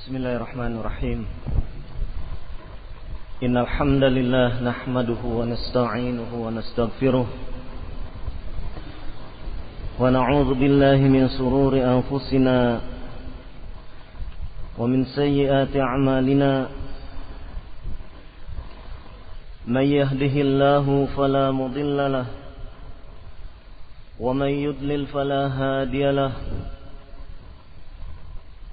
Bismillahirrahmanirrahim. Innal hamdalillah nahmaduhu wa nasta'inuhu wa nastaghfiruh wa na'udzu billahi min shururi anfusina wa min sayyiati a'malina. May yahdihillahu fala mudilla lahu wa may yudlil fala hadiya lahu.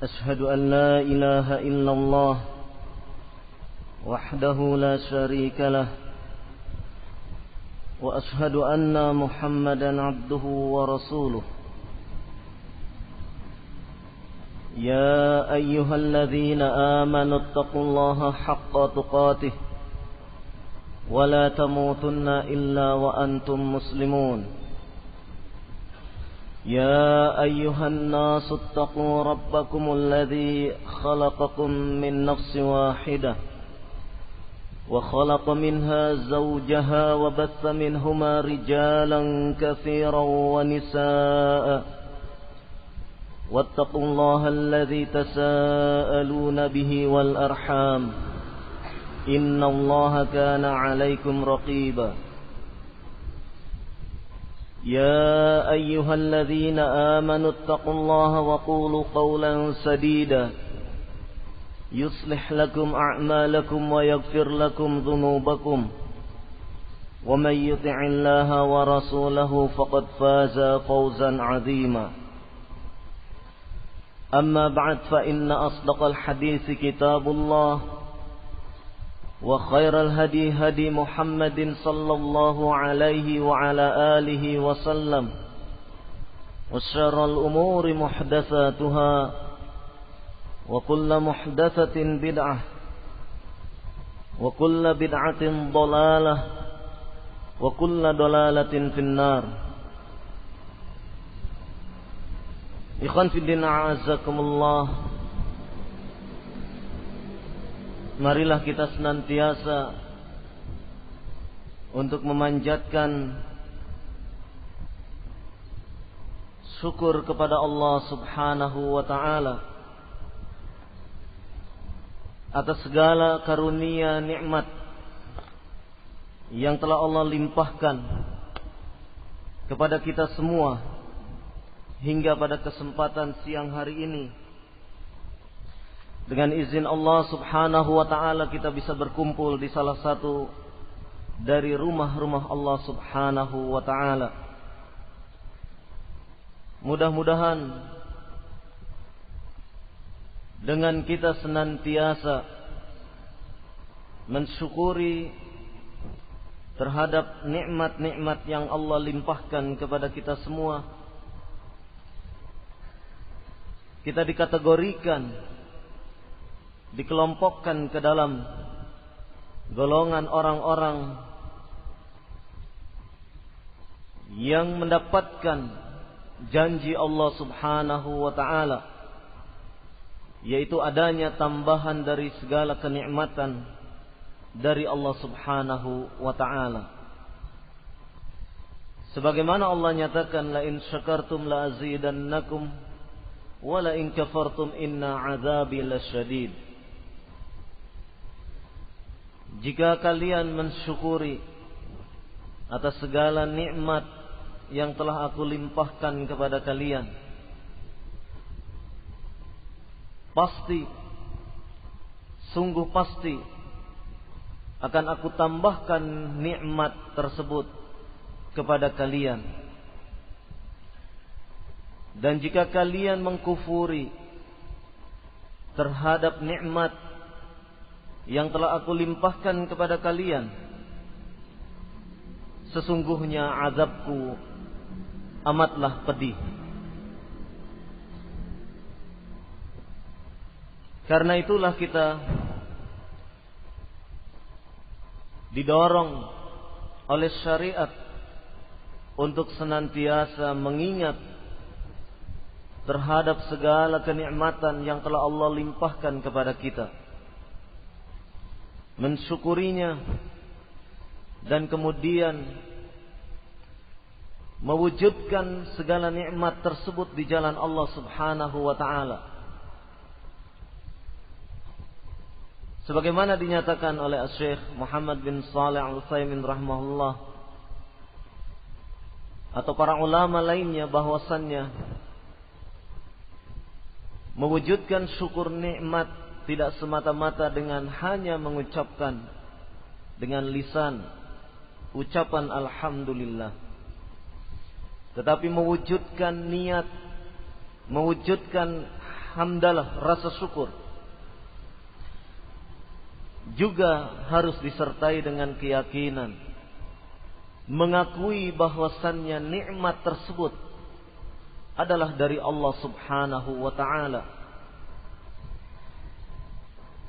أشهد أن لا إله إلا الله وحده لا شريك له وأشهد أن محمدا عبده ورسوله. يا أيها الذين آمنوا اتقوا الله حق تقاته ولا تموتن إلا وأنتم مسلمون. يا أيها الناس اتقوا ربكم الذي خلقكم من نفس واحدة وخلق منها زوجها وبث منهما رجالا كثيرا ونساء واتقوا الله الذي تساءلون به والأرحام إن الله كان عليكم رقيبا. يا أيها الذين آمنوا اتقوا الله وقولوا قولا سديدا يصلح لكم أعمالكم ويغفر لكم ذنوبكم ومن يطع الله ورسوله فقد فاز فوزا عظيما. أما بعد فإن أصدق الحديث كتاب الله وخير الهدي هدي محمد صلى الله عليه وعلى آله وسلم وشر الأمور محدثاتها وكل محدثة بدعة وكل بدعة ضلالة وكل ضلالة في النار. إخوان في الدين أعزكم الله. Marilah kita senantiasa untuk memanjatkan syukur kepada Allah Subhanahu wa ta'ala atas segala karunia nikmat yang telah Allah limpahkan kepada kita semua hingga pada kesempatan siang hari ini. Dengan izin Allah Subhanahu wa ta'ala kita bisa berkumpul di salah satu dari rumah-rumah Allah Subhanahu wa ta'ala. Mudah-mudahan dengan kita senantiasa mensyukuri terhadap nikmat-nikmat yang Allah limpahkan kepada kita semua, kita dikategorikan, dikelompokkan ke dalam golongan orang-orang yang mendapatkan janji Allah Subhanahu wa ta'ala, yaitu adanya tambahan dari segala kenikmatan dari Allah Subhanahu wa ta'ala. Sebagaimana Allah nyatakan, la in syakartum la azidannakum wa la in kafartum inna azabi lasyadid. Jika kalian mensyukuri atas segala nikmat yang telah aku limpahkan kepada kalian, pasti, sungguh pasti akan aku tambahkan nikmat tersebut kepada kalian. Dan jika kalian mengkufuri terhadap nikmat yang telah aku limpahkan kepada kalian, sesungguhnya azabku amatlah pedih. Karena itulah kita didorong oleh syariat untuk senantiasa mengingat terhadap segala kenikmatan yang telah Allah limpahkan kepada kita, mensyukurinya, dan kemudian mewujudkan segala nikmat tersebut di jalan Allah Subhanahu wa ta'ala. Sebagaimana dinyatakan oleh Syekh Muhammad bin Shalih Al-Utsaimin rahimahullah atau para ulama lainnya, bahwasannya mewujudkan syukur nikmat tidak semata-mata dengan hanya mengucapkan dengan lisan ucapan alhamdulillah, tetapi mewujudkan niat, mewujudkan hamdalah, rasa syukur, juga harus disertai dengan keyakinan, mengakui bahwasannya nikmat tersebut adalah dari Allah Subhanahu wa ta'ala.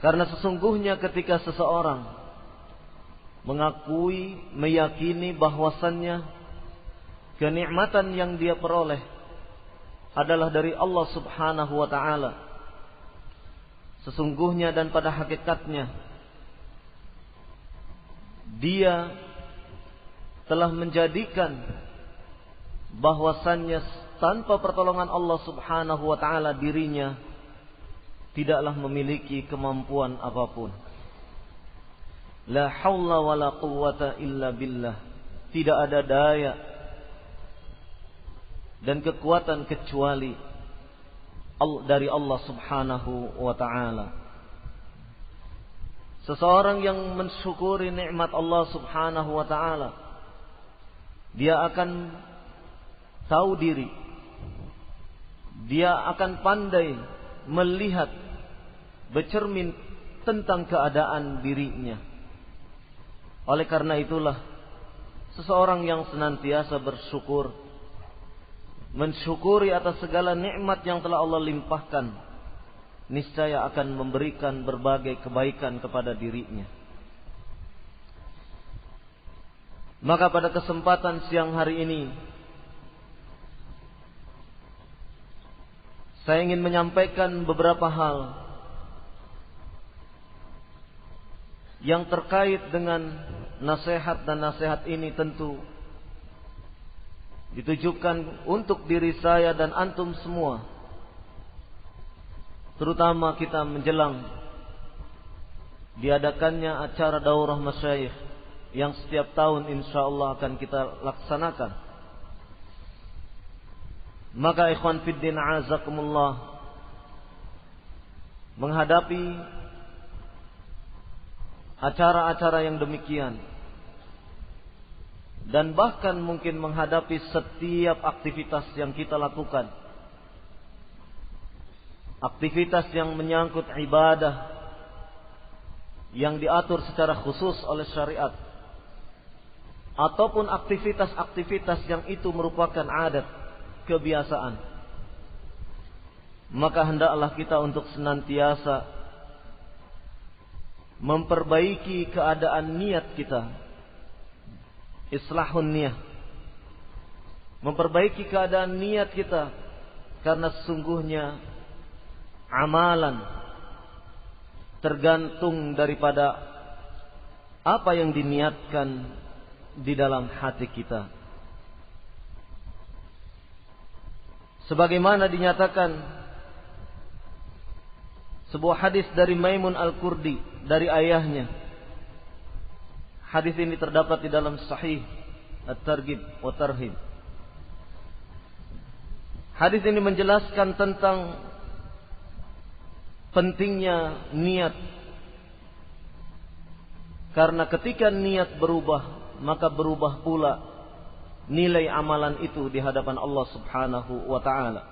Karena sesungguhnya ketika seseorang mengakui, meyakini bahwasannya kenikmatan yang dia peroleh adalah dari Allah Subhanahu wa ta'ala, sesungguhnya dan pada hakikatnya dia telah menjadikan bahwasannya tanpa pertolongan Allah Subhanahu wa ta'ala dirinya tidaklah memiliki kemampuan apapun. La haula wa la quwwata illa billah. Tidak ada daya dan kekuatan kecuali dari Allah Subhanahu wa ta'ala. Seseorang yang mensyukuri nikmat Allah Subhanahu wa ta'ala, dia akan tahu diri, dia akan pandai melihat, bercermin tentang keadaan dirinya. Oleh karena itulah seseorang yang senantiasa bersyukur, mensyukuri atas segala nikmat yang telah Allah limpahkan, niscaya akan memberikan berbagai kebaikan kepada dirinya. Maka pada kesempatan siang hari ini saya ingin menyampaikan beberapa hal yang terkait dengan nasihat, dan nasihat ini tentu ditujukan untuk diri saya dan antum semua, terutama kita menjelang diadakannya acara daurah masyayikh yang setiap tahun insyaallah akan kita laksanakan. Maka ikhwan fiddin azakumullah, menghadapi acara-acara yang demikian, dan bahkan mungkin menghadapi setiap aktivitas yang kita lakukan, aktivitas yang menyangkut ibadah yang diatur secara khusus oleh syariat, ataupun aktivitas-aktivitas yang itu merupakan adat, kebiasaan, maka hendaklah kita untuk senantiasa memperbaiki keadaan niat kita, islahun niyah, memperbaiki keadaan niat kita, karena sesungguhnya amalan tergantung daripada apa yang diniatkan di dalam hati kita. Sebagaimana dinyatakan sebuah hadis dari Maimun Al-Qurdi dari ayahnya. Hadis ini terdapat di dalam Sahih At-Targhib wa Tarhib. Hadis ini menjelaskan tentang pentingnya niat, karena ketika niat berubah, maka berubah pula nilai amalan itu di hadapan Allah Subhanahu wa ta'ala.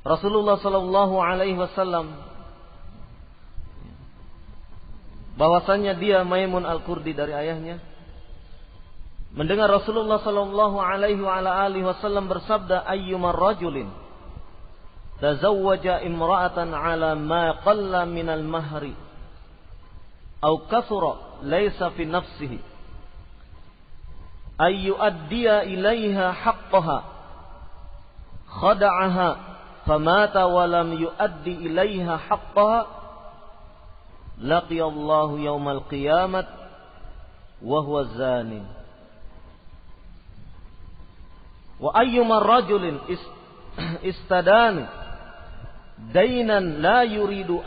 Rasulullah sallallahu alaihi wasallam, bahwasannya dia Maimun Al-Qurdi dari ayahnya, mendengar Rasulullah sallallahu alaihi wasallam bersabda, ayyuma rajulin tazawwaja imra'atan ala ma qalla minal mahri aw kathura laysa fi nafsihi ay yu'addiya ilaiha haqqaha khada'aha famata wa lam yu'addi ilaiha haqqaha laqiyallahu yawmal qiyamat wa huwa zanin wa ayyuma rajulin istadani dainan la yuridu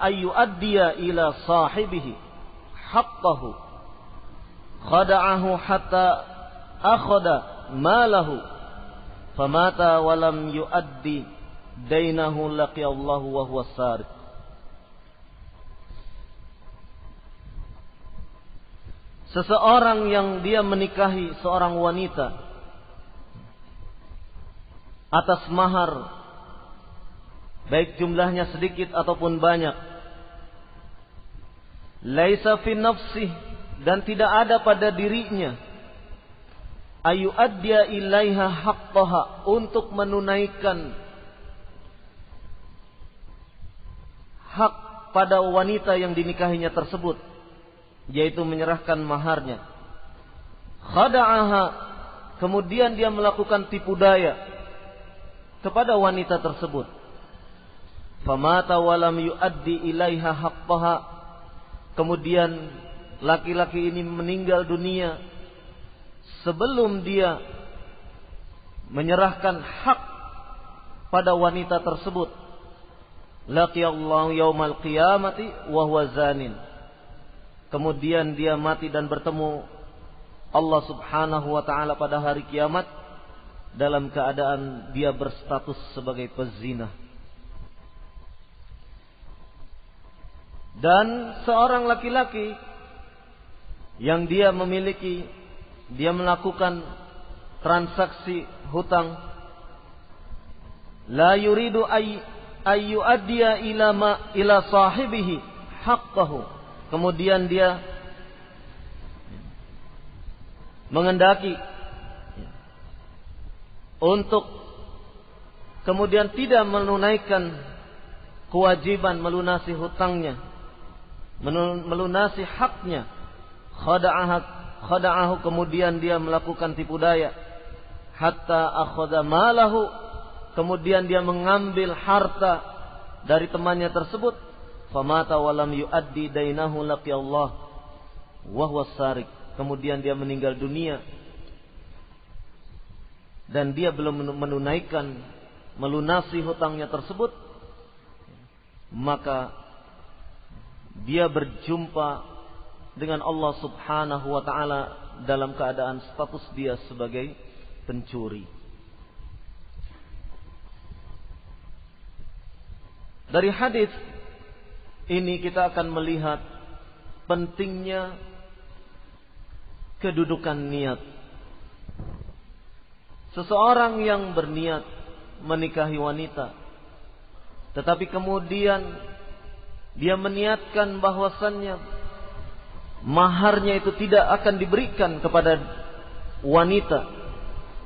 ayyuaddiya ila sahibihi haqqahu khada'ahu hatta akhadha malahu famata wa lam yuaddi dainahu laqiyallahu wa huwa sariq. Seseorang yang dia menikahi seorang wanita atas mahar, baik jumlahnya sedikit ataupun banyak, laisa fi nafsih, dan tidak ada pada dirinya, ayu adya ilaiha haqqaha, untuk menunaikan hak pada wanita yang dinikahinya tersebut, yaitu menyerahkan maharnya. Khada'aha, kemudian dia melakukan tipu daya kepada wanita tersebut. Famata walam yuaddi ilaiha haqqaha, kemudian laki-laki ini meninggal dunia sebelum dia menyerahkan hak pada wanita tersebut. Laqiyallahu yaumal qiyamati wa huwa zanin, kemudian dia mati dan bertemu Allah subhanahu wa ta'ala pada hari kiamat dalam keadaan dia berstatus sebagai pezina. Dan seorang laki-laki yang dia melakukan transaksi hutang, la yuridu ayyuaddiya ila sahibihi haqqahu, kemudian dia mengendaki untuk kemudian tidak menunaikan kewajiban melunasi hutangnya, melunasi haknya. Khada'ahu, kemudian dia melakukan tipu daya, hatta akhadha malahu, kemudian dia mengambil harta dari temannya tersebut. Famata walam yuaddi dainahu laqiyallah wa huwa sariq, kemudian dia meninggal dunia dan dia belum menunaikan, melunasi hutangnya tersebut, maka dia berjumpa dengan Allah subhanahu wa ta'ala dalam keadaan status dia sebagai pencuri. Dari hadis ini kita akan melihat pentingnya kedudukan niat. Seseorang yang berniat menikahi wanita, tetapi kemudian dia meniatkan bahwasannya maharnya itu tidak akan diberikan kepada wanita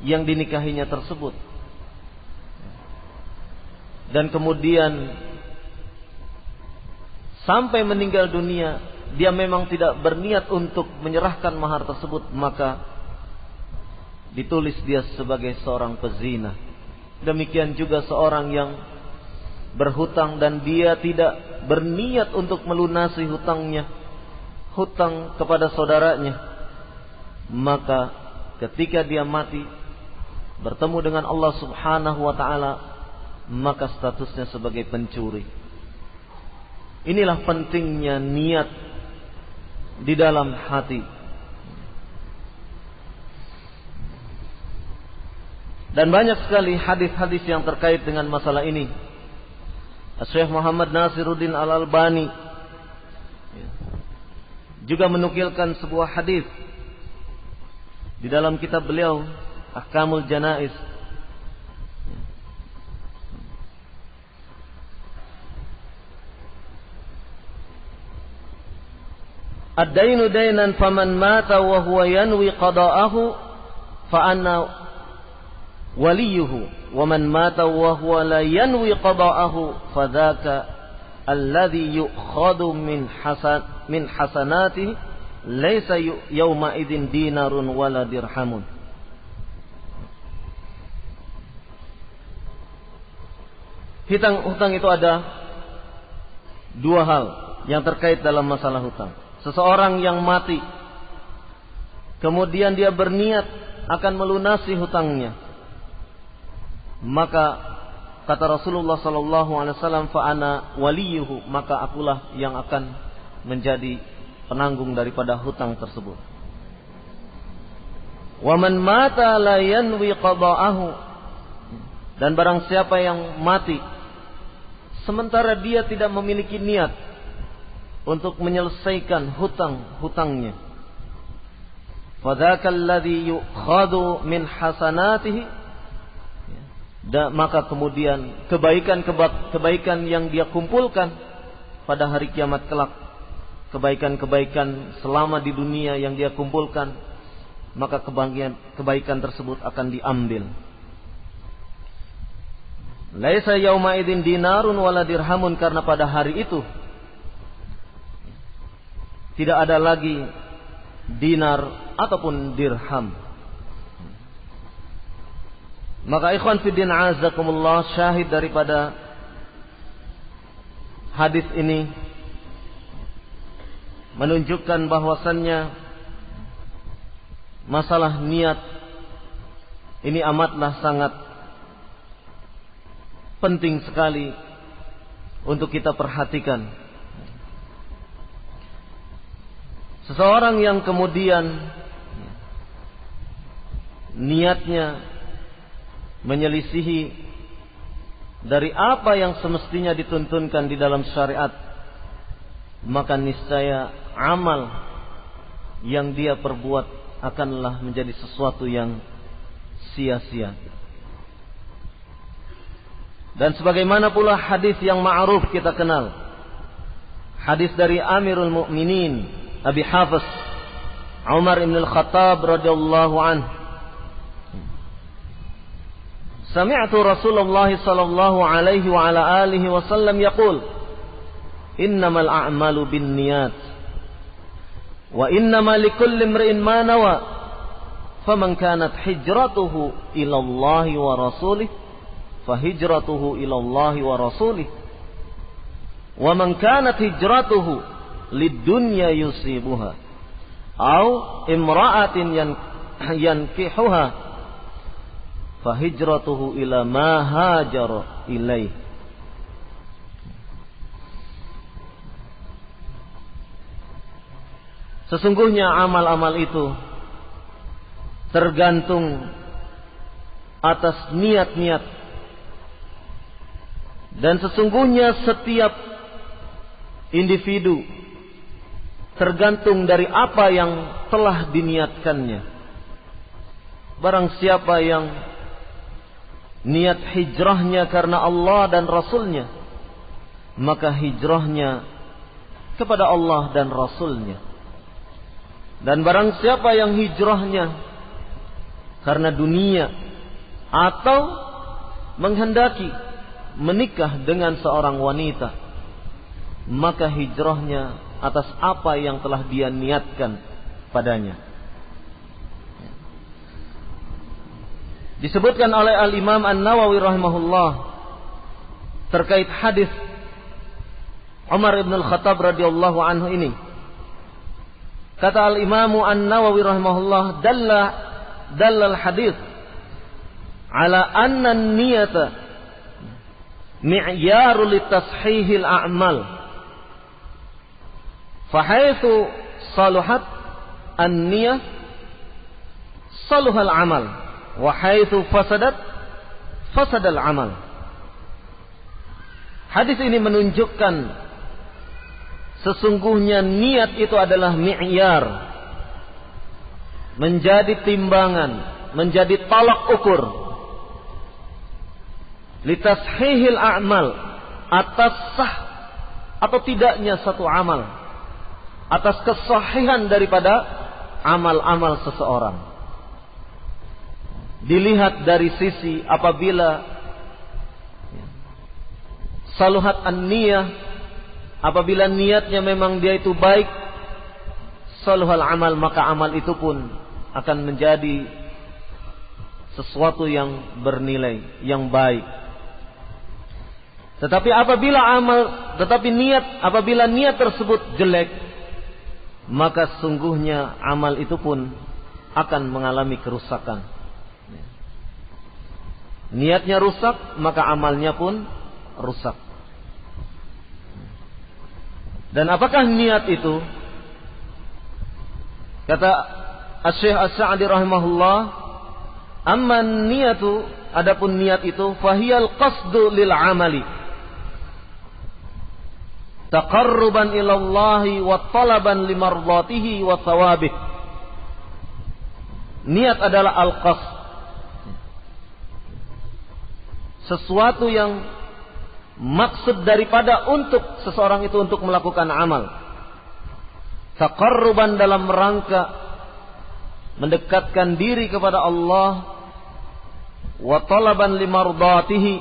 yang dinikahinya tersebut, dan kemudian sampai meninggal dunia dia memang tidak berniat untuk menyerahkan mahar tersebut, maka ditulis dia sebagai seorang pezina. Demikian juga seorang yang berhutang dan dia tidak berniat untuk melunasi hutang kepada saudaranya, maka ketika dia mati bertemu dengan Allah subhanahu wa ta'ala, maka statusnya sebagai pencuri. Inilah pentingnya niat di dalam hati. Dan banyak sekali hadis-hadis yang terkait dengan masalah ini. Syekh Muhammad Nasiruddin Al-Albani juga menukilkan sebuah hadis di dalam kitab beliau Ahkamul Janaiz. Ad-dainu dainan faman mata wa huwa yanwi qada'ahu fa anna waliyuhu wa man mata wa huwa la yanwi qada'ahu fa dzaka alladhi yu'khadhu min hasanatihi laysa yawma idzin dinarun wala dirhamun. Hutang itu ada dua hal yang terkait dalam masalah hutang. Seseorang yang mati, kemudian dia berniat akan melunasi hutangnya, maka kata Rasulullah sallallahu alaihi wasallam, fa ana waliyuhu, maka akulah yang akan menjadi penanggung daripada hutang tersebut. Wa man mata la yanwi qada'ahu, dan barang siapa yang mati sementara dia tidak memiliki niat untuk menyelesaikan hutang-hutangnya, fadzaka alladhi yu'khadhu min hasanatihi, maka kemudian kebaikan yang dia kumpulkan pada hari kiamat kelak, kebaikan selama di dunia yang dia kumpulkan, maka kebaikan tersebut akan diambil. Laisa yauma idzin dinarun wala dirhamun, karena pada hari itu tidak ada lagi dinar ataupun dirham. Maka ikhwan fiddin azakumullah, syahid daripada hadis ini menunjukkan bahwasannya masalah niat ini amatlah sangat penting sekali untuk kita perhatikan. Seseorang yang kemudian niatnya menyelisihi dari apa yang semestinya dituntunkan di dalam syariat, maka niscaya amal yang dia perbuat akanlah menjadi sesuatu yang sia-sia. Dan sebagaimana pula hadis yang ma'ruf kita kenal, hadis dari Amirul Mukminin Abi Hafiz Umar ibn al-Khattab radhiyallahu anhu, sami'tu Rasulullah sallallahu alaihi wa ala alihi wasallam yaqul, innamal a'malu binniyat wa innamal likulli imri'in ma nawa, faman kanat hijratuhu ila Allah wa rasulih fahijratuhu ila Allah wa rasulih, wa man kanat hijratuhu lid-dunya yusibuha aw imra'atin yankihuha fahijratuhu ila ma hajara ilaih. Sesungguhnya amal-amal itu tergantung atas niat-niat, dan sesungguhnya setiap individu tergantung dari apa yang telah diniatkannya. Barang siapa yang niat hijrahnya karena Allah dan Rasulnya, maka hijrahnya kepada Allah dan Rasulnya. Dan barang siapa yang hijrahnya karena dunia atau menghendaki menikah dengan seorang wanita, maka hijrahnya atas apa yang telah dia niatkan padanya. Disebutkan oleh Al-Imam An-Nawawi rahimahullah terkait hadis Umar ibn al-Khattab radhiyallahu anhu ini. Kata Al-Imam An-Nawawi rahimahullah, dalla al-hadis ala anna an-niyata mi'yaru litashihil a'mal, fahaitsu saluhat an-niyah saluhal amal, wa haitsu fasadat fasadal amal. Hadis ini menunjukkan sesungguhnya niat itu adalah mi'yar, menjadi timbangan, menjadi tolak ukur litashihil a'mal, atas sah atau tidaknya satu amal, atas kesahihan daripada amal-amal seseorang. Dilihat dari sisi apabila saluhat an-niyah, apabila niatnya memang dia itu baik, saluhal amal, maka amal itu pun akan menjadi sesuatu yang bernilai, yang baik. Tetapi apabila niat tersebut jelek, maka sungguhnya amal itu pun akan mengalami kerusakan. Niatnya rusak, maka amalnya pun rusak. Dan apakah niat itu? Kata Asy-Syaikh As-Sa'di rahimahullah, amman niyatu, adapun niat itu, fahiyal qasdu lil amali, taqarruban ilallahi wa talaban limardatihi wa thawabih. Niat adalah al-qasd, sesuatu yang maksud daripada untuk seseorang itu untuk melakukan amal. Taqarruban dalam rangka mendekatkan diri kepada Allah, wa talaban limardatihi,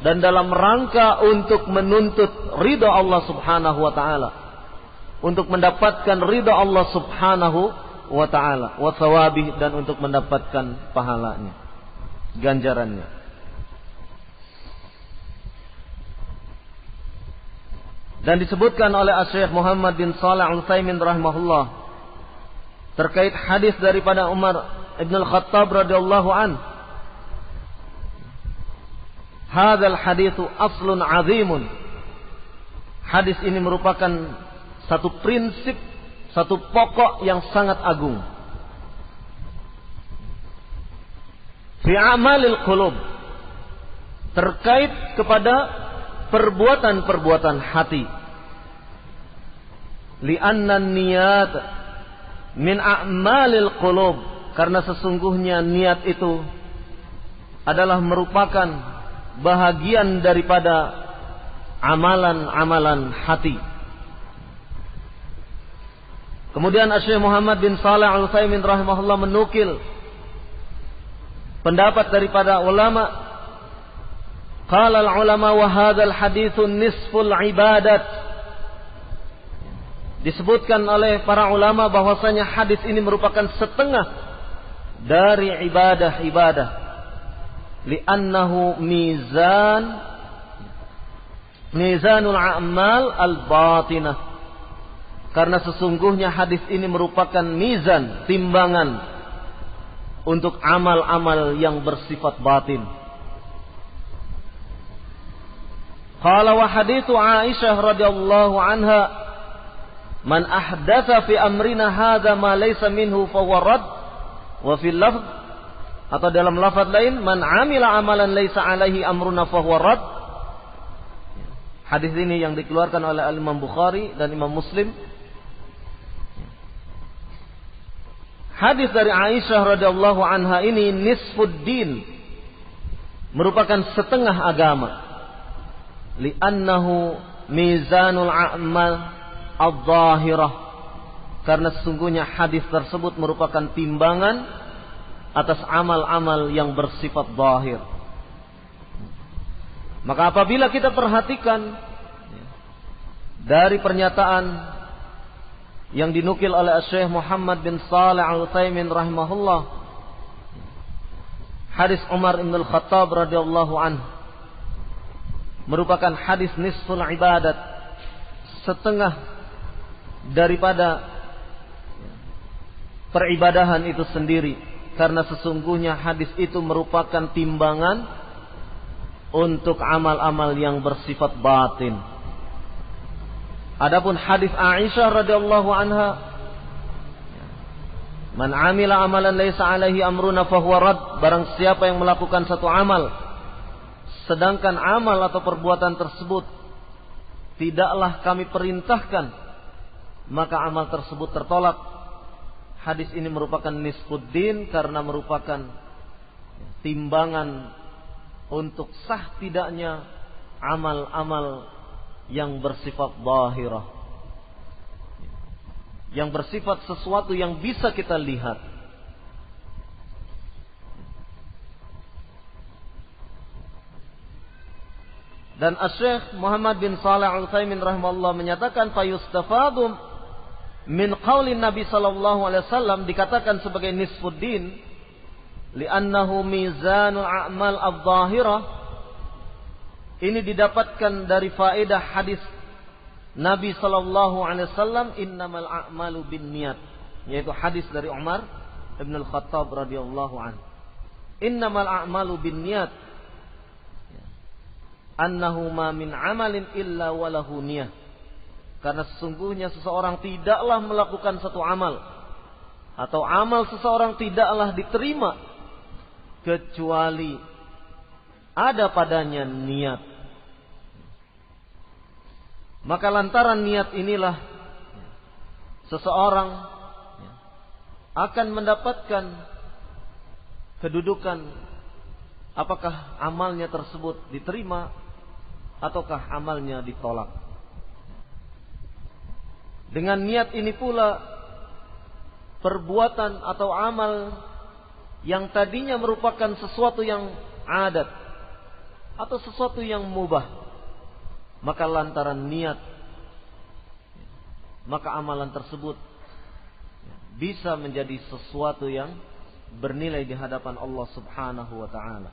dan dalam rangka untuk menuntut ridha Allah Subhanahu wa taala, untuk mendapatkan ridha Allah Subhanahu wa taala, wa thawabih, dan untuk mendapatkan pahalanya, ganjarannya. Dan disebutkan oleh Asy-Syaikh Muhammad bin Shalih Al-Utsaimin rahimahullah terkait hadis daripada Umar Ibn Al-Khattab radhiyallahu an, hadzal haditsu aslun azimun. Hadis ini merupakan satu prinsip, satu pokok yang sangat agung. Fi amalil qulub, terkait kepada perbuatan-perbuatan hati. Li'anna niyat min a'malil qulub, karena sesungguhnya niat itu adalah merupakan bahagian daripada amalan-amalan hati. Kemudian Asy-Syaikh Muhammad bin Shalih Al-Utsaimin rahimahullah menukil pendapat daripada ulama. Qala al-ulama wa hadzal haditsu nisful ibadat. Disebutkan oleh para ulama bahwasanya hadis ini merupakan setengah dari ibadah-ibadah. Li'annahu mizanul a'mal al-batinah. Karena sesungguhnya hadis ini merupakan mizan, timbangan untuk amal-amal yang bersifat batin. Qala wa haditsu Aisyah radhiyallahu anha, man ahdatsa fi amrina hadza ma laysa minhu fa huwa rad, wa fil lafz, atau dalam lafaz lain, man amila amalan laysa alaihi amruna fa huwa rad. Hadis ini yang dikeluarkan oleh Imam Bukhari dan Imam Muslim. Hadis dari Aisyah radhiyallahu anha ini nisfuddin, merupakan setengah agama. Li'annahu mizanul a'mal adh-dhahirah, karena sesungguhnya hadis tersebut merupakan timbangan atas amal-amal yang bersifat zahir. Maka apabila kita perhatikan dari pernyataan yang dinukil oleh Syekh Muhammad bin Shalih Al-Utsaimin rahimahullah, hadis Umar bin Al-Khattab radhiyallahu anhu merupakan hadis nisful ibadat, setengah daripada peribadahan itu sendiri, karena sesungguhnya hadis itu merupakan timbangan untuk amal-amal yang bersifat batin. Adapun hadis Aisyah radhiyallahu anha, man amila amalan laisa alaihi amruna fahuwa rad, barang siapa yang melakukan satu amal sedangkan amal atau perbuatan tersebut tidaklah kami perintahkan, maka amal tersebut tertolak. Hadis ini merupakan nisfuddin, karena merupakan timbangan untuk sah tidaknya amal-amal yang bersifat zahirah, yang bersifat sesuatu yang bisa kita lihat. Dan Asy-Syaikh Muhammad bin Shalih Al-Utsaimin rahimahullah menyatakan fayustafadu min qaulin Nabi sallallahu alaihi wasallam, dikatakan sebagai nisfuddin li'annahu mizanul a'mal adh-dhahirah. Ini didapatkan dari faedah hadis Nabi sallallahu alaihi wasallam, innamal a'malu binniyat, yaitu hadis dari Umar Ibn Al-Khattab radhiyallahu anhu. innamal a'malu binniyat. Annahu ma min amalin illa walahu niyah. Karena sesungguhnya seseorang tidaklah melakukan satu amal, atau amal seseorang tidaklah diterima kecuali ada padanya niat. Maka lantaran niat inilah seseorang akan mendapatkan kedudukan apakah amalnya tersebut diterima ataukah amalnya ditolak. Dengan niat ini pula perbuatan atau amal yang tadinya merupakan sesuatu yang adat atau sesuatu yang mubah, maka lantaran niat maka amalan tersebut bisa menjadi sesuatu yang bernilai di hadapan Allah Subhanahu wa ta'ala.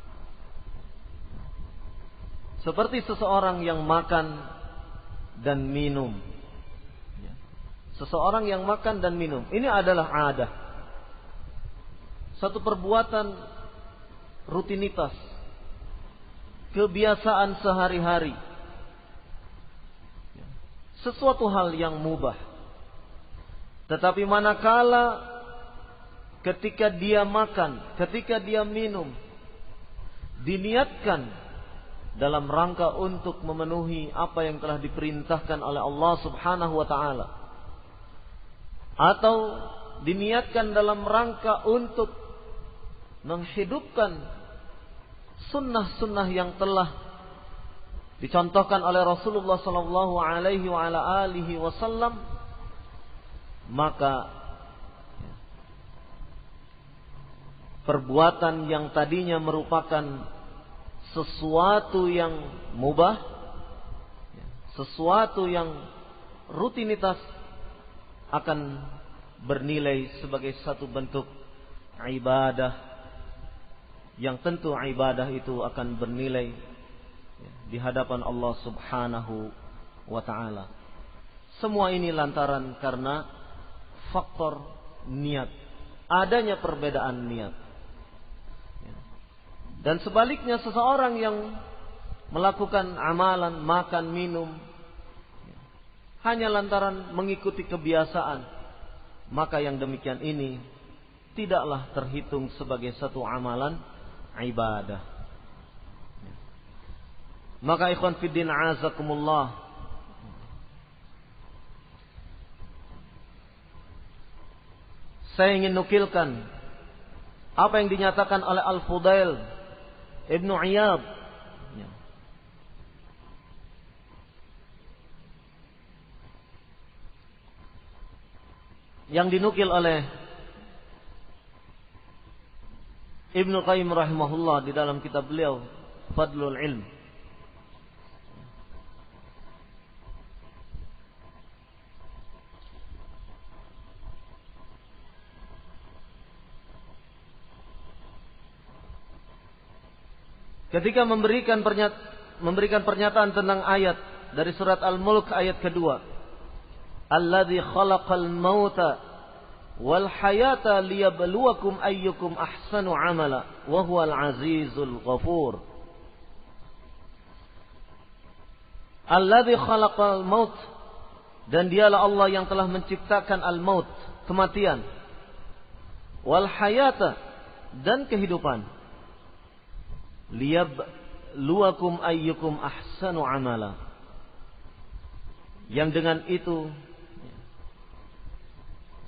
Seperti seseorang yang makan dan minum. Seseorang yang makan dan minum, ini adalah adah, satu perbuatan rutinitas, kebiasaan sehari-hari, sesuatu hal yang mubah. Tetapi manakala ketika dia makan, ketika dia minum, diniatkan dalam rangka untuk memenuhi apa yang telah diperintahkan oleh Allah Subhanahu wa ta'ala, atau diniatkan dalam rangka untuk menghidupkan sunnah-sunnah yang telah dicontohkan oleh Rasulullah sallallahu alaihi wa ala alihi wasallam, maka perbuatan yang tadinya merupakan sesuatu yang mubah, sesuatu yang rutinitas, akan bernilai sebagai satu bentuk ibadah, yang tentu ibadah itu akan bernilai di hadapan Allah Subhanahu wa ta'ala. Semua ini lantaran karena faktor niat, adanya perbedaan niat. Dan sebaliknya, seseorang yang melakukan amalan makan minum hanya lantaran mengikuti kebiasaan, maka yang demikian ini tidaklah terhitung sebagai satu amalan ibadah. Maka ikhwan fiddin azakumullah, saya ingin nukilkan apa yang dinyatakan oleh Al-Fudail Ibnu Iyad yang dinukil oleh Ibnu Qayyim rahimahullah di dalam kitab beliau Fadlul Ilm. Ketika memberikan pernyataan tentang ayat dari surat Al-Mulk ayat kedua, Alladzi khalaqal mauta wal hayata liyabluwakum ayyukum ahsanu amala wa huwal azizul ghafur. Alladzi khalaqal maut, dan dialah Allah yang telah menciptakan al-maut, kematian, wal hayata, dan kehidupan, liyabluwakum ayyukum ahsanu amala, yang dengan itu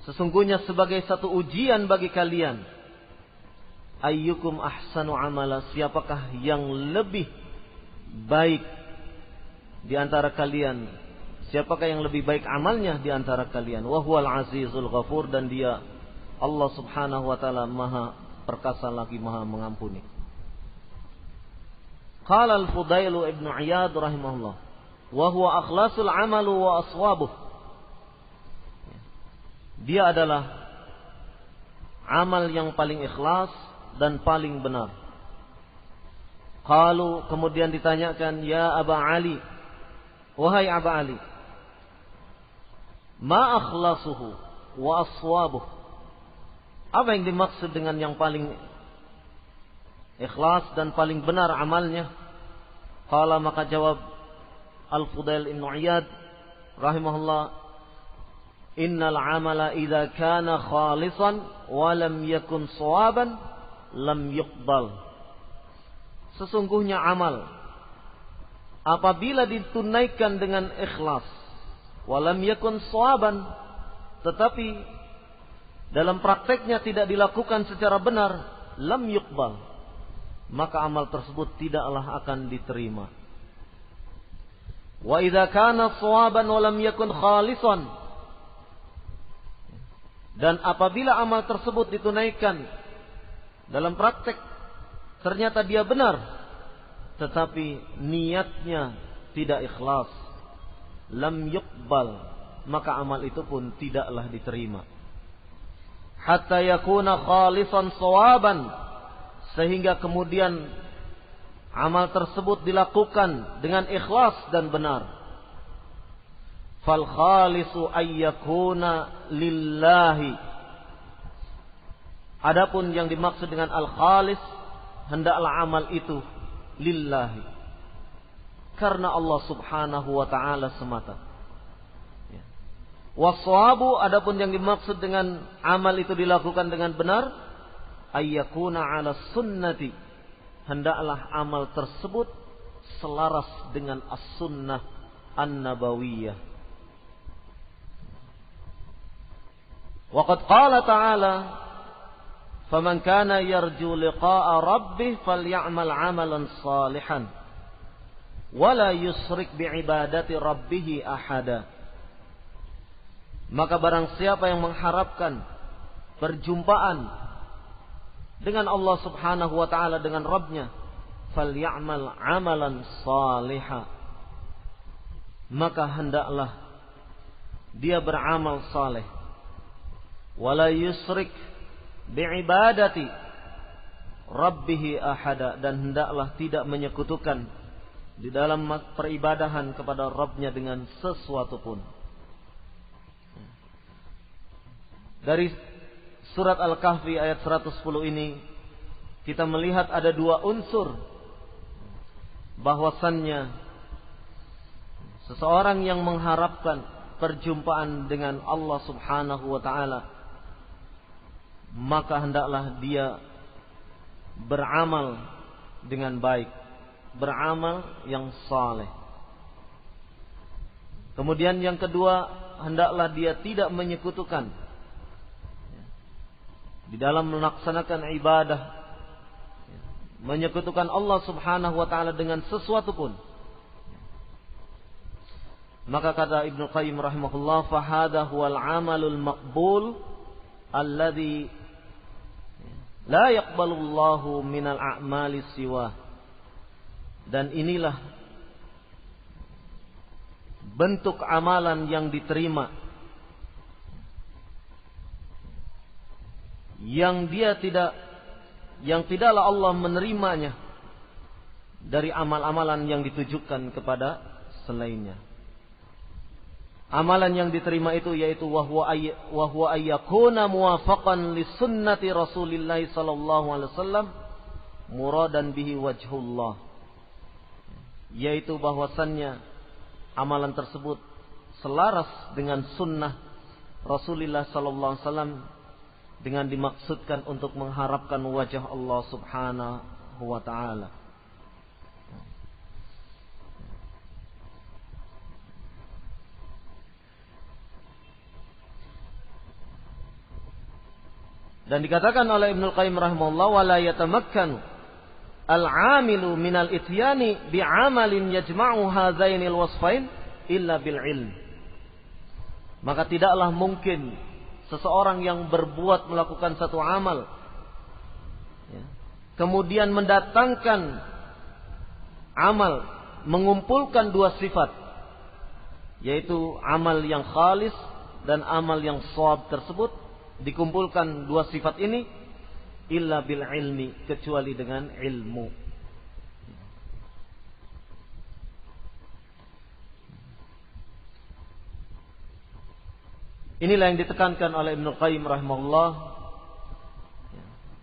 sesungguhnya sebagai satu ujian bagi kalian, ayyukum ahsanu amala, siapakah yang lebih baik di antara kalian, siapakah yang lebih baik amalnya di antara kalian, wa huwal azizul ghafur, dan dia Allah Subhanahu wa taala maha perkasa lagi maha mengampuni. Qala Al-Fudail Ibnu Iyad rahimahullah, wa huwa akhlasul amalu wa aswabuh, dia adalah amal yang paling ikhlas dan paling benar. Qalu, kemudian ditanyakan, ya Aba Ali, wahai Aba Ali, ma akhlasuhu wa aswabuh, apa yang dimaksud dengan yang paling ikhlas dan paling benar amalnya? Qala, maka jawab Al-Fudail ibn Iyad rahimahullah, innal amala idza kana khalisan wa lam yakun shawaban lam yuqbal. Sesungguhnya amal apabila ditunaikan dengan ikhlas, wa lam yakun shawaban, tetapi dalam prakteknya tidak dilakukan secara benar, lam yuqbal, maka amal tersebut tidaklah akan diterima. Wa idza kana shawaban wa lam yakun khalisan, dan apabila amal tersebut ditunaikan dalam praktek ternyata dia benar tetapi niatnya tidak ikhlas, lam yuqbal, maka amal itu pun tidaklah diterima. Hatta yakuna khalisan shawaban, sehingga kemudian amal tersebut dilakukan dengan ikhlas dan benar. Fal khalisu ayyakuna lillahi. Adapun yang dimaksud dengan al khalis, hendaklah amal itu lillahi, karena Allah Subhanahu wa taala semata. Waswabu, adapun yang dimaksud dengan amal itu dilakukan dengan benar, ayyakuna ala sunnati, hendaklah amal tersebut selaras dengan as-sunnah an-nabawiyah. Wa qad qala ta'ala, faman kana yarju liqa'a rabbih falyamal 'amalan salihan wa la yusyrik bi'ibadati rabbih ahada. Maka barang siapa yang mengharapkan perjumpaan dengan Allah Subhanahu wa taala, dengan Rabbnya, falyamal 'amalan salihan, maka hendaklah dia beramal saleh, wala yusyrik bi'ibadati rabbih ahada, dan hendaklah tidak menyekutukan di dalam peribadahan kepada Rabbnya dengan sesuatu pun. Dari surat Al-Kahfi ayat 110 ini kita melihat ada dua unsur bahwasannya seseorang yang mengharapkan perjumpaan dengan Allah Subhanahu wa taala, maka hendaklah dia beramal dengan baik, beramal yang saleh. Kemudian yang kedua, hendaklah dia tidak menyekutukan di dalam melaksanakan ibadah, menyekutukan Allah Subhanahu wa taala dengan sesuatu pun. Maka kata Ibnu Qayyim rahimahullah, fa hadha huwal amalul maqbul alladhi la yaqbalullahu minal a'mali siwa. Dan inilah bentuk amalan yang diterima, yang tidaklah Allah menerimanya dari amal-amalan yang ditujukan kepada selainnya. Amalan yang diterima itu yaitu wahwa ayyakuna muwafaqan li sunnati Rasulillah sallallahu alaihi wasallam muradan bihi wajhullah, yaitu bahwasannya amalan tersebut selaras dengan sunnah Rasulullah sallallahu alaihi wasallam dengan dimaksudkan untuk mengharapkan wajah Allah Subhanahu wa taala. Dan dikatakan oleh Ibnu Qayyim rahimahullah, wala yatamakkanu al-'amilu minal ityani bi'amalin yajma'u hadzainil wasfain illa bil ilm. Maka tidaklah mungkin seseorang yang berbuat melakukan satu amal, kemudian mendatangkan amal mengumpulkan dua sifat, yaitu amal yang khalis dan amal yang shawab tersebut, dikumpulkan dua sifat ini illa bil ilmi, kecuali dengan ilmu. Inilah yang ditekankan oleh Ibnu Qayyim rahimahullah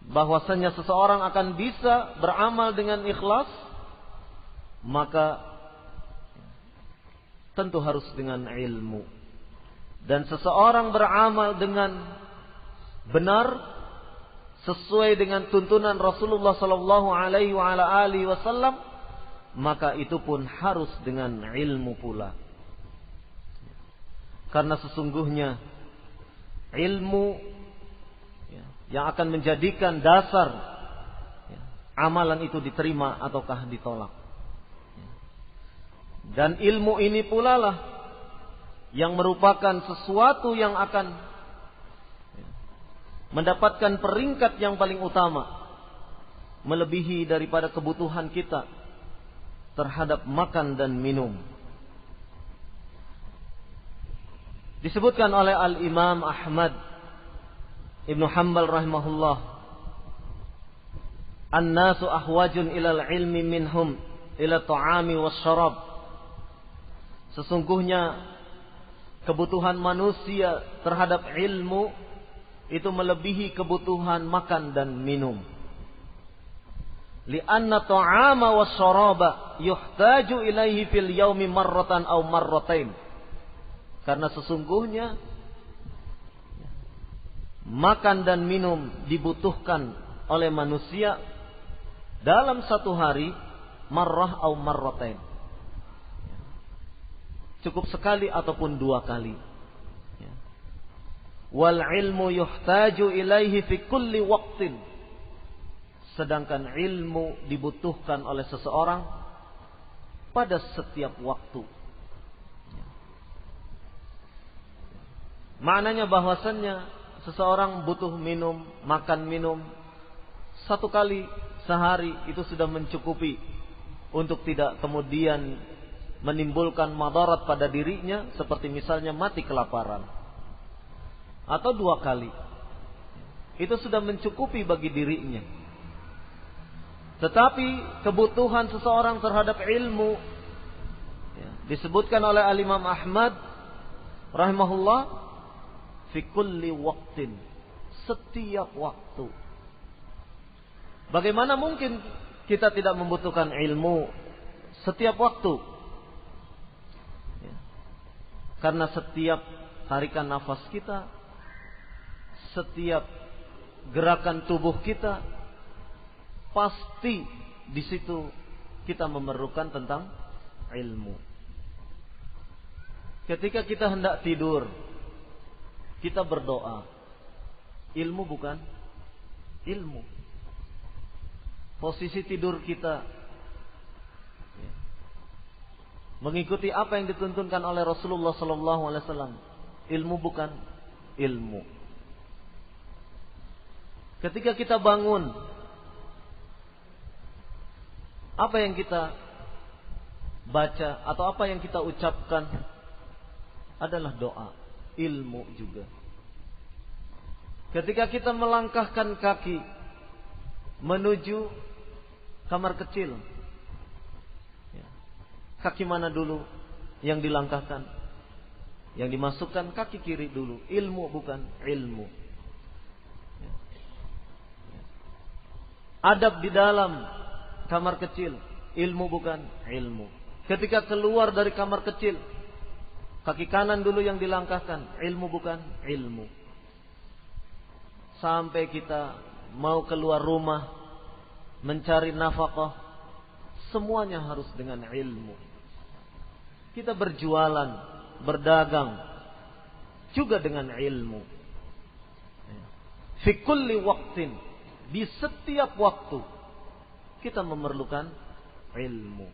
bahwasanya seseorang akan bisa beramal dengan ikhlas, maka tentu harus dengan ilmu. Dan seseorang beramal dengan benar sesuai dengan tuntunan Rasulullah sallallahu alaihi wasallam, maka itu pun harus dengan ilmu pula. Karena sesungguhnya ilmu yang akan menjadikan dasar amalan itu diterima ataukah ditolak. Dan ilmu ini pula lah yang merupakan sesuatu yang akan mendapatkan peringkat yang paling utama, melebihi daripada kebutuhan kita terhadap makan dan minum. Disebutkan oleh Al-Imam Ahmad Ibn Hanbal rahimahullah, "An-nasu ahwajun ilal ilmi minhum ila ta'ami wasyarab." Sesungguhnya kebutuhan manusia terhadap ilmu itu melebihi kebutuhan makan dan minum. Li'anna ta'ama wasyaraba yuhtaju ilaihi fil yaumi marratan aw marratain. Karena sesungguhnya makan dan minum dibutuhkan oleh manusia dalam satu hari, marrah atau marratain. Cukup sekali ataupun dua kali. Wal ilmu yuhtaju ilaihi fi kulli waqtin. Sedangkan ilmu dibutuhkan oleh seseorang pada setiap waktu. Maknanya bahwasannya seseorang butuh minum, makan minum satu kali sehari itu sudah mencukupi untuk tidak kemudian menimbulkan madarat pada dirinya, seperti misalnya mati kelaparan. Atau dua kali itu sudah mencukupi bagi dirinya. Tetapi kebutuhan seseorang terhadap ilmu disebutkan oleh Al-Imam Ahmad rahimahullah, fi kulli waqtin, setiap waktu. Bagaimana mungkin kita tidak membutuhkan ilmu setiap waktu? Karena setiap tarikan nafas kita, setiap gerakan tubuh kita, pasti di situ kita memerlukan tentang ilmu. Ketika kita hendak tidur, kita berdoa. Ilmu bukan? Ilmu. Posisi tidur kita mengikuti apa yang dituntunkan oleh Rasulullah SAW. Ilmu bukan? Ilmu. Ketika kita bangun, apa yang kita baca atau apa yang kita ucapkan adalah doa. Ilmu juga. Ketika kita melangkahkan kaki menuju kamar kecil, kaki mana dulu yang dilangkahkan? Yang dimasukkan kaki kiri dulu. Ilmu bukan? Ilmu. Adab di dalam kamar kecil, ilmu bukan? Ilmu. Ketika keluar dari kamar kecil, kaki kanan dulu yang dilangkahkan, ilmu bukan? Ilmu. Sampai kita mau keluar rumah mencari nafkah, semuanya harus dengan ilmu. Kita berjualan, berdagang juga dengan ilmu. Fi kulli waqtin, di setiap waktu kita memerlukan ilmu.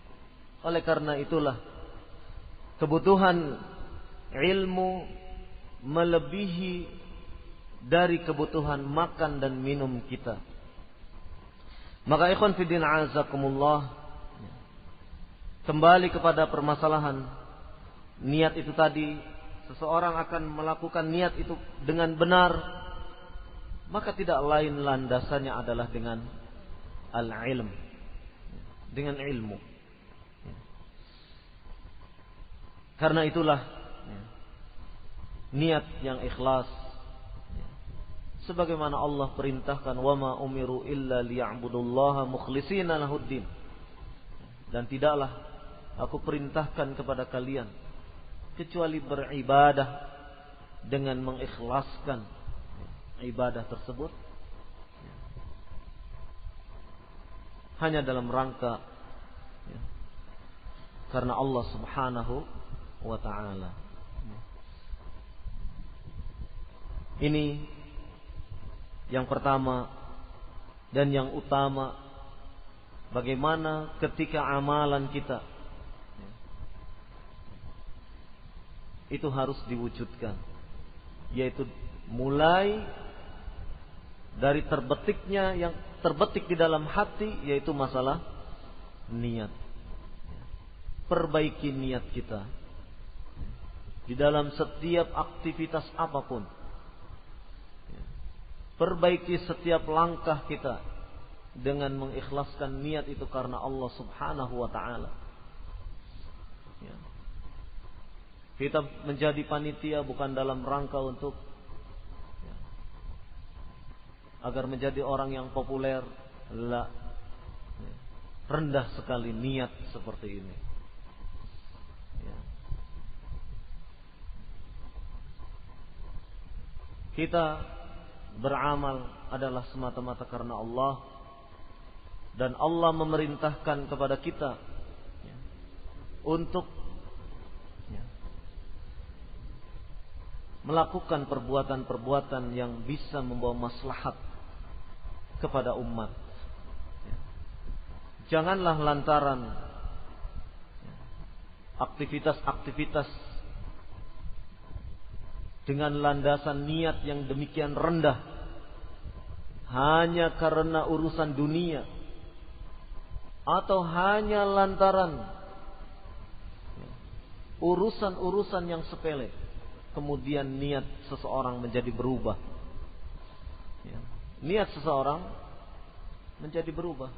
Oleh karena itulah kebutuhan ilmu melebihi dari kebutuhan makan dan minum kita. Maka ikhwan fiddin azakumullah, kembali kepada permasalahan niat itu tadi. Seseorang akan melakukan niat itu dengan benar, maka tidak lain landasannya adalah dengan al-ilm, dengan ilmu. Karena itulah niat yang ikhlas sebagaimana Allah perintahkan, wa ma umiru illa liya'budullaha mukhlishina lahuddin. Dan tidaklah aku perintahkan kepada kalian kecuali beribadah dengan mengikhlaskan ibadah tersebut hanya dalam rangka karena Allah Subhanahu wa ta'ala. Ini yang pertama dan yang utama, bagaimana ketika amalan kita itu harus diwujudkan, yaitu mulai dari terbetiknya yang terbetik di dalam hati, yaitu masalah niat. Perbaiki niat kita di dalam setiap aktivitas apapun. Perbaiki setiap langkah kita dengan mengikhlaskan niat itu karena Allah Subhanahu wa ta'ala. Kita menjadi panitia bukan dalam rangka untuk agar menjadi orang yang populer. La. Rendah sekali niat seperti ini. Kita beramal adalah semata-mata karena Allah, dan Allah memerintahkan kepada kita untuk melakukan perbuatan-perbuatan yang bisa membawa maslahat kepada umat. Janganlah lantaran aktivitas-aktivitas dengan landasan niat yang demikian rendah, hanya karena urusan dunia, atau hanya lantaran urusan-urusan yang sepele, kemudian niat seseorang menjadi berubah. Niat seseorang menjadi berubah.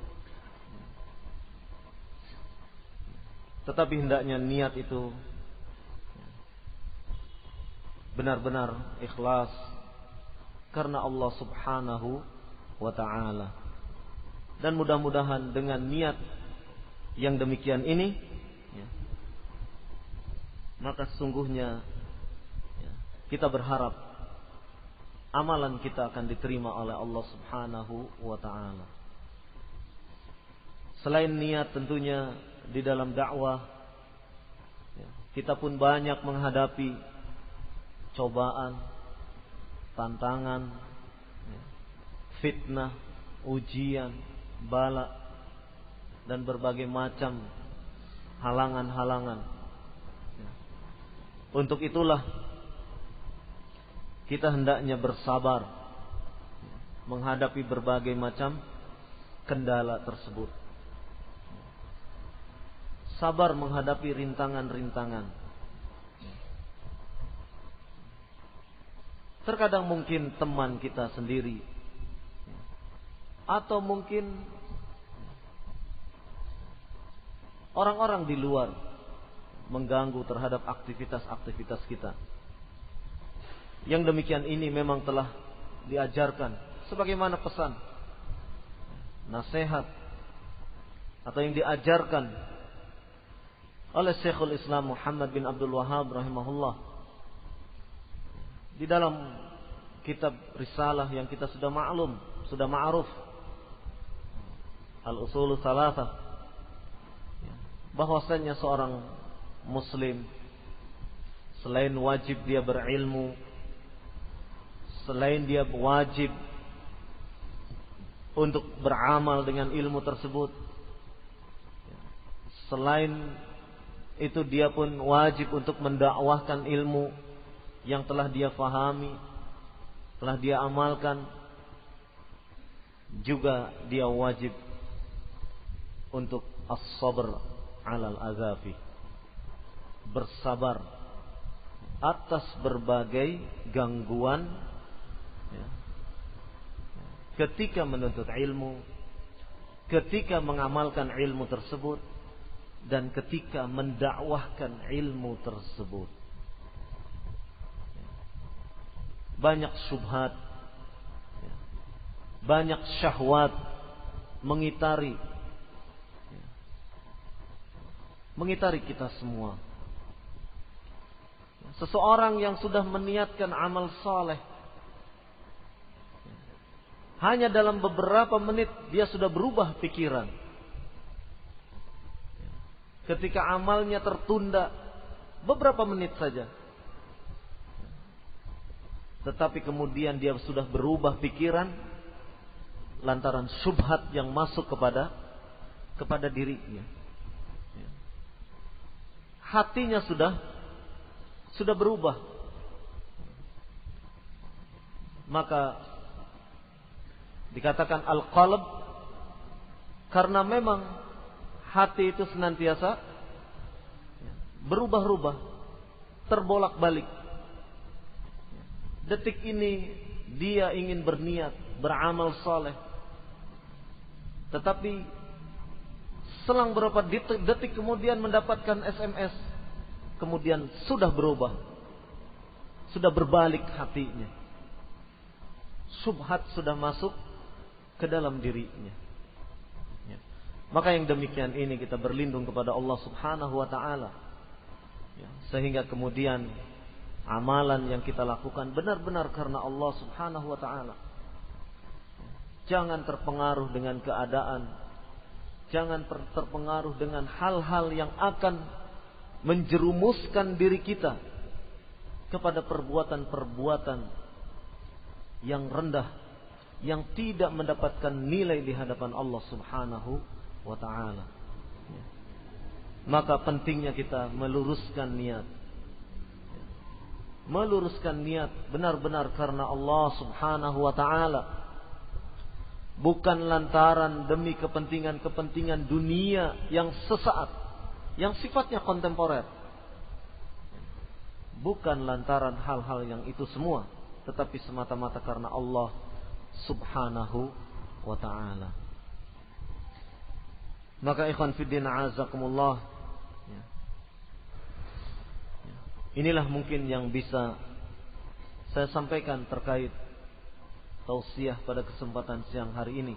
Tetapi hendaknya niat itu benar-benar ikhlas karena Allah Subhanahu wa ta'ala. Dan mudah-mudahan dengan niat yang demikian ini maka sesungguhnya kita berharap amalan kita akan diterima oleh Allah Subhanahu wa ta'ala. Selain niat tentunya di dalam dakwah kita pun banyak menghadapi cobaan, tantangan, fitnah, ujian, bala, dan berbagai macam halangan-halangan. Untuk itulah kita hendaknya bersabar menghadapi berbagai macam kendala tersebut. Sabar menghadapi rintangan-rintangan. Terkadang mungkin teman kita sendiri, atau mungkin orang-orang di luar mengganggu terhadap aktivitas-aktivitas kita. Yang demikian ini memang telah diajarkan sebagaimana pesan, nasihat, atau yang diajarkan oleh Syekhul Islam Muhammad bin Abdul Wahhab rahimahullah di dalam kitab risalah yang kita sudah maklum, sudah ma'ruf, Al-Usul Salatah, bahwasanya seorang muslim selain wajib dia berilmu, selain dia wajib untuk beramal dengan ilmu tersebut, selain itu dia pun wajib untuk mendakwahkan ilmu yang telah dia fahami, telah dia amalkan. Juga dia wajib untuk as-sabr 'alal azafi, bersabar atas berbagai gangguan ketika menuntut ilmu, ketika mengamalkan ilmu tersebut, dan ketika mendakwahkan ilmu tersebut. Banyak syubhat banyak syahwat mengitari kita semua. Seseorang yang sudah meniatkan amal saleh, hanya dalam beberapa menit dia sudah berubah pikiran. Ketika amalnya tertunda beberapa menit saja, tetapi kemudian dia sudah berubah pikiran lantaran syubhat yang masuk kepada dirinya. Hatinya sudah berubah. Maka dikatakan al-qalb karena memang hati itu senantiasa berubah-ubah, terbolak-balik. Detik ini dia ingin berniat beramal saleh, tetapi selang beberapa detik kemudian mendapatkan SMS, kemudian sudah berubah, sudah berbalik hatinya. Syubhat sudah masuk ke dalam dirinya. Maka yang demikian ini kita berlindung kepada Allah Subhanahu wa taala, sehingga kemudian amalan yang kita lakukan benar-benar karena Allah Subhanahu wa taala. Jangan terpengaruh dengan keadaan, jangan terpengaruh dengan hal-hal yang akan menjerumuskan diri kita kepada perbuatan-perbuatan yang rendah, yang tidak mendapatkan nilai di hadapan Allah Subhanahu wa taala. Maka pentingnya kita meluruskan niat. Meluruskan niat benar-benar karena Allah Subhanahu wa taala. Bukan lantaran demi kepentingan-kepentingan dunia yang sesaat, yang sifatnya kontemporer. Bukan lantaran hal-hal yang itu semua, tetapi semata-mata karena Allah Subhanahu wa ta'ala. Maka ikhwan fiddin a'azakumullah, inilah mungkin yang bisa saya sampaikan terkait tausiah pada kesempatan siang hari ini.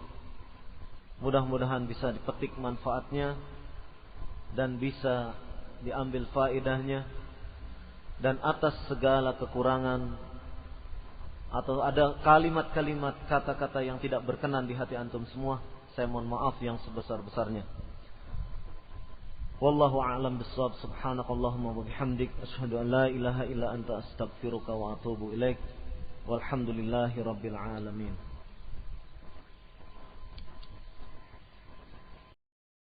Mudah-mudahan bisa dipetik manfaatnya dan bisa diambil faedahnya, dan atas segala kekurangan atau ada kalimat-kalimat, kata-kata yang tidak berkenan di hati antum semua, saya mohon maaf yang sebesar-besarnya. Wallahu a'lam bissawab. Subhanakallahumma wa bihamdik asyhadu an la ilaha illa anta astaghfiruka wa atubu ilaik. Walhamdulillahi rabbil alamin.